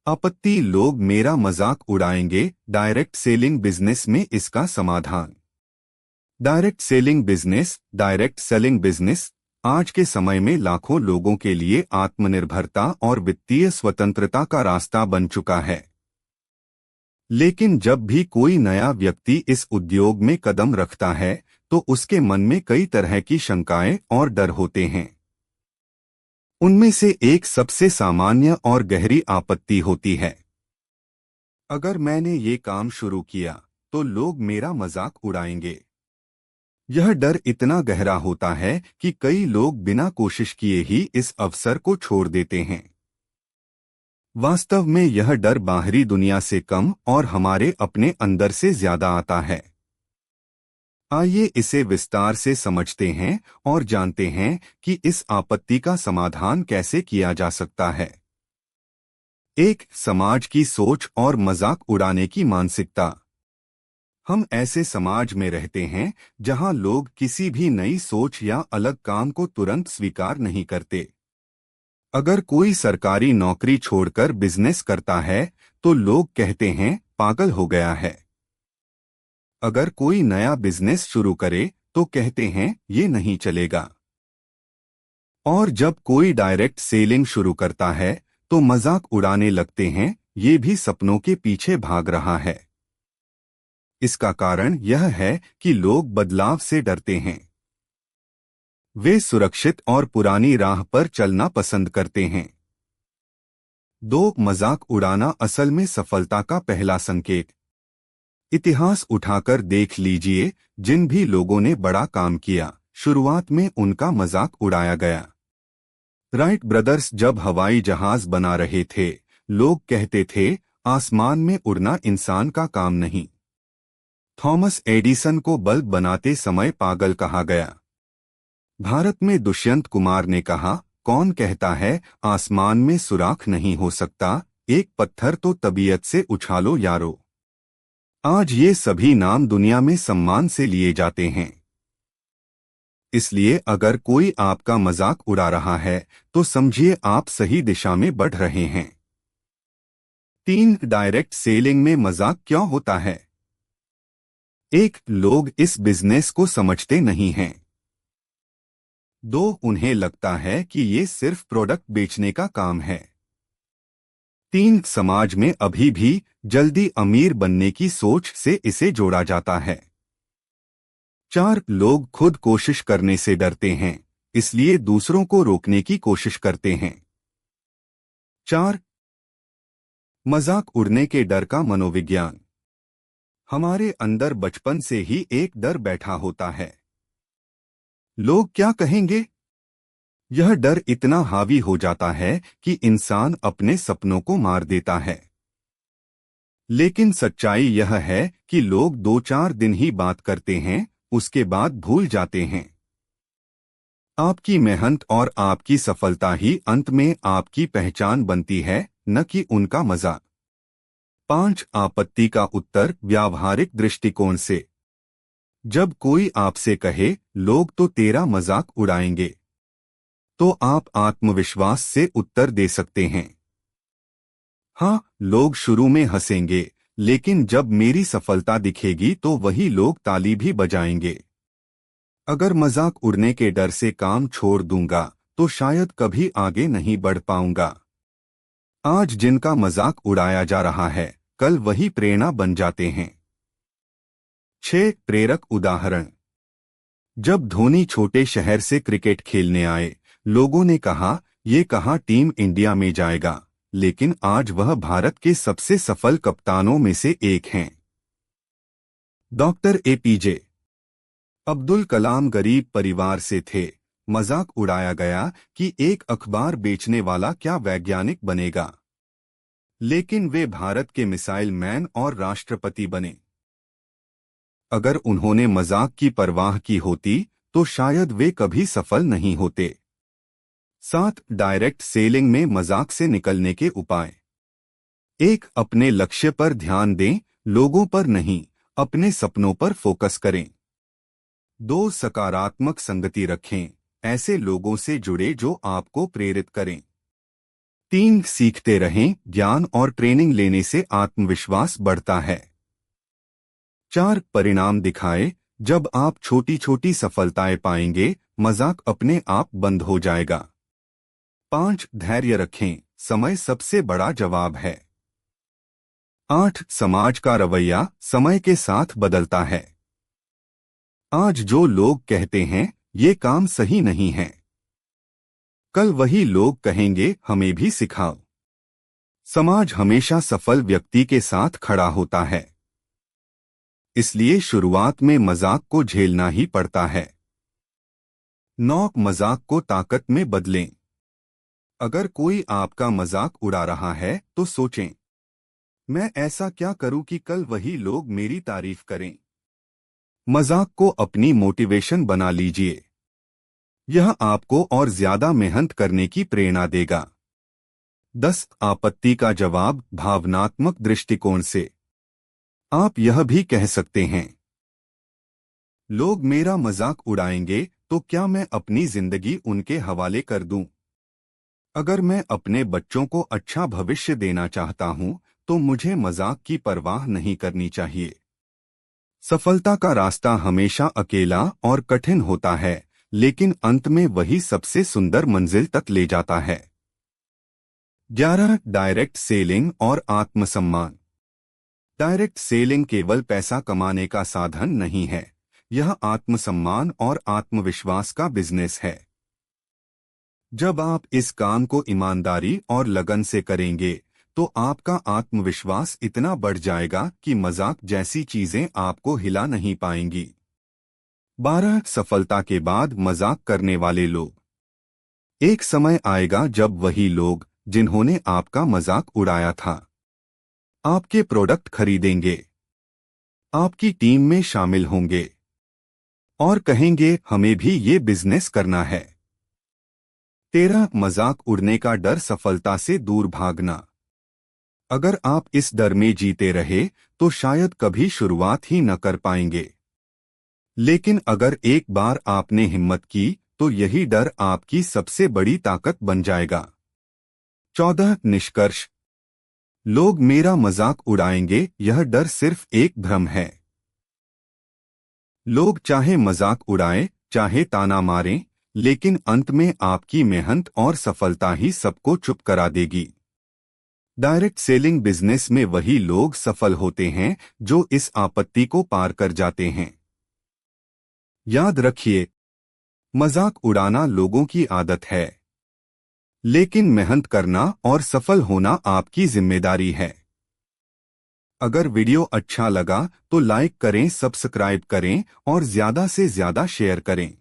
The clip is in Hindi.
आपत्ति लोग मेरा मजाक उड़ाएंगे। डायरेक्ट सेलिंग बिजनेस में इसका समाधान। डायरेक्ट सेलिंग बिजनेस आज के समय में लाखों लोगों के लिए आत्मनिर्भरता और वित्तीय स्वतंत्रता का रास्ता बन चुका है। लेकिन जब भी कोई नया व्यक्ति इस उद्योग में कदम रखता है तो उसके मन में कई तरह की शंकाएं और डर होते हैं। उनमें से एक सबसे सामान्य और गहरी आपत्ति होती है, अगर मैंने ये काम शुरू किया तो लोग मेरा मजाक उड़ाएंगे। यह डर इतना गहरा होता है कि कई लोग बिना कोशिश किए ही इस अवसर को छोड़ देते हैं। वास्तव में यह डर बाहरी दुनिया से कम और हमारे अपने अंदर से ज्यादा आता है। आइए इसे विस्तार से समझते हैं और जानते हैं कि इस आपत्ति का समाधान कैसे किया जा सकता है। एक, समाज की सोच और मजाक उड़ाने की मानसिकता। हम ऐसे समाज में रहते हैं जहां लोग किसी भी नई सोच या अलग काम को तुरंत स्वीकार नहीं करते। अगर कोई सरकारी नौकरी छोड़कर बिजनेस करता है तो लोग कहते हैं पागल हो गया है। अगर कोई नया बिजनेस शुरू करे तो कहते हैं ये नहीं चलेगा। और जब कोई डायरेक्ट सेलिंग शुरू करता है तो मजाक उड़ाने लगते हैं, ये भी सपनों के पीछे भाग रहा है। इसका कारण यह है कि लोग बदलाव से डरते हैं। वे सुरक्षित और पुरानी राह पर चलना पसंद करते हैं। दो, मजाक उड़ाना असल में सफलता का पहला संकेत। इतिहास उठाकर देख लीजिए, जिन भी लोगों ने बड़ा काम किया, शुरुआत में उनका मजाक उड़ाया गया। राइट ब्रदर्स जब हवाई जहाज बना रहे थे, लोग कहते थे आसमान में उड़ना इंसान का काम नहीं। थॉमस एडिसन को बल्ब बनाते समय पागल कहा गया। भारत में दुष्यंत कुमार ने कहा, कौन कहता है आसमान में सुराख नहीं हो सकता, एक पत्थर तो तबीयत से उछालो यारो। आज ये सभी नाम दुनिया में सम्मान से लिए जाते हैं। इसलिए अगर कोई आपका मजाक उड़ा रहा है तो समझिए आप सही दिशा में बढ़ रहे हैं। तीन, डायरेक्ट सेलिंग में मजाक क्यों होता है? एक, लोग इस बिजनेस को समझते नहीं हैं। दो, उन्हें लगता है कि ये सिर्फ प्रोडक्ट बेचने का काम है। तीन, समाज में अभी भी जल्दी अमीर बनने की सोच से इसे जोड़ा जाता है। चार, लोग खुद कोशिश करने से डरते हैं, इसलिए दूसरों को रोकने की कोशिश करते हैं। चार, मजाक उड़ने के डर का मनोविज्ञान। हमारे अंदर बचपन से ही एक डर बैठा होता है, लोग क्या कहेंगे। यह डर इतना हावी हो जाता है कि इंसान अपने सपनों को मार देता है। लेकिन सच्चाई यह है कि लोग 2-4 दिन ही बात करते हैं, उसके बाद भूल जाते हैं। आपकी मेहनत और आपकी सफलता ही अंत में आपकी पहचान बनती है, न कि उनका मजाक। 5, आपत्ति का उत्तर व्यावहारिक दृष्टिकोण से। जब कोई आपसे कहे लोग तो तेरा मजाक उड़ाएंगे, तो आप आत्मविश्वास से उत्तर दे सकते हैं, हाँ, लोग शुरू में हंसेंगे, लेकिन जब मेरी सफलता दिखेगी तो वही लोग ताली भी बजाएंगे। अगर मजाक उड़ने के डर से काम छोड़ दूंगा तो शायद कभी आगे नहीं बढ़ पाऊंगा। आज जिनका मजाक उड़ाया जा रहा है, कल वही प्रेरणा बन जाते हैं। 6, प्रेरक उदाहरण। जब धोनी छोटे शहर से क्रिकेट खेलने आए, लोगों ने कहा ये कहाँ टीम इंडिया में जाएगा, लेकिन आज वह भारत के सबसे सफल कप्तानों में से एक हैं। डॉक्टर एपीजे अब्दुल कलाम गरीब परिवार से थे, मजाक उड़ाया गया कि एक अखबार बेचने वाला क्या वैज्ञानिक बनेगा, लेकिन वे भारत के मिसाइल मैन और राष्ट्रपति बने। अगर उन्होंने मजाक की परवाह की होती तो शायद वे कभी सफल नहीं होते। 7, डायरेक्ट सेलिंग में मजाक से निकलने के उपाय। 1, अपने लक्ष्य पर ध्यान दें, लोगों पर नहीं, अपने सपनों पर फोकस करें। 2, सकारात्मक संगति रखें, ऐसे लोगों से जुड़े जो आपको प्रेरित करें। 3. सीखते रहें, ज्ञान और ट्रेनिंग लेने से आत्मविश्वास बढ़ता है। 4. परिणाम दिखाए, जब आप छोटी छोटी सफलताएं पाएंगे, मजाक अपने आप बंद हो जाएगा। 5. धैर्य रखें, समय सबसे बड़ा जवाब है। 8. समाज का रवैया समय के साथ बदलता है। आज जो लोग कहते हैं ये काम सही नहीं है, कल वही लोग कहेंगे हमें भी सिखाओ। समाज हमेशा सफल व्यक्ति के साथ खड़ा होता है, इसलिए शुरुआत में मजाक को झेलना ही पड़ता है। 9. मजाक को ताकत में बदलें। अगर कोई आपका मजाक उड़ा रहा है तो सोचें, मैं ऐसा क्या करूं कि कल वही लोग मेरी तारीफ करें। मजाक को अपनी मोटिवेशन बना लीजिए, यह आपको और ज्यादा मेहनत करने की प्रेरणा देगा। 10. आपत्ति का जवाब भावनात्मक दृष्टिकोण से। आप यह भी कह सकते हैं, लोग मेरा मजाक उड़ाएंगे तो क्या मैं अपनी जिंदगी उनके हवाले कर दूं? अगर मैं अपने बच्चों को अच्छा भविष्य देना चाहता हूं तो मुझे मजाक की परवाह नहीं करनी चाहिए। सफलता का रास्ता हमेशा अकेला और कठिन होता है, लेकिन अंत में वही सबसे सुंदर मंजिल तक ले जाता है। 11. डायरेक्ट सेलिंग और आत्मसम्मान। डायरेक्ट सेलिंग केवल पैसा कमाने का साधन नहीं है, यह आत्मसम्मान और आत्मविश्वास का बिजनेस है। जब आप इस काम को ईमानदारी और लगन से करेंगे तो आपका आत्मविश्वास इतना बढ़ जाएगा कि मजाक जैसी चीजें आपको हिला नहीं पाएंगी। 12. सफलता के बाद मजाक करने वाले लोग। एक समय आएगा जब वही लोग जिन्होंने आपका मजाक उड़ाया था आपके प्रोडक्ट खरीदेंगे, आपकी टीम में शामिल होंगे और कहेंगे हमें भी ये बिजनेस करना है। 13. मजाक उड़ने का डर सफलता से दूर भागना। अगर आप इस डर में जीते रहे तो शायद कभी शुरुआत ही न कर पाएंगे, लेकिन अगर एक बार आपने हिम्मत की तो यही डर आपकी सबसे बड़ी ताकत बन जाएगा। 14. निष्कर्ष, लोग मेरा मजाक उड़ाएंगे यह डर सिर्फ एक भ्रम है। लोग चाहे मजाक उड़ाएं चाहे ताना मारें, लेकिन अंत में आपकी मेहनत और सफलता ही सबको चुप करा देगी। डायरेक्ट सेलिंग बिजनेस में वही लोग सफल होते हैं जो इस आपत्ति को पार कर जाते हैं। याद रखिए, मजाक उड़ाना लोगों की आदत है, लेकिन मेहनत करना और सफल होना आपकी जिम्मेदारी है। अगर वीडियो अच्छा लगा तो लाइक करें, सब्सक्राइब करें और ज्यादा से ज्यादा शेयर करें।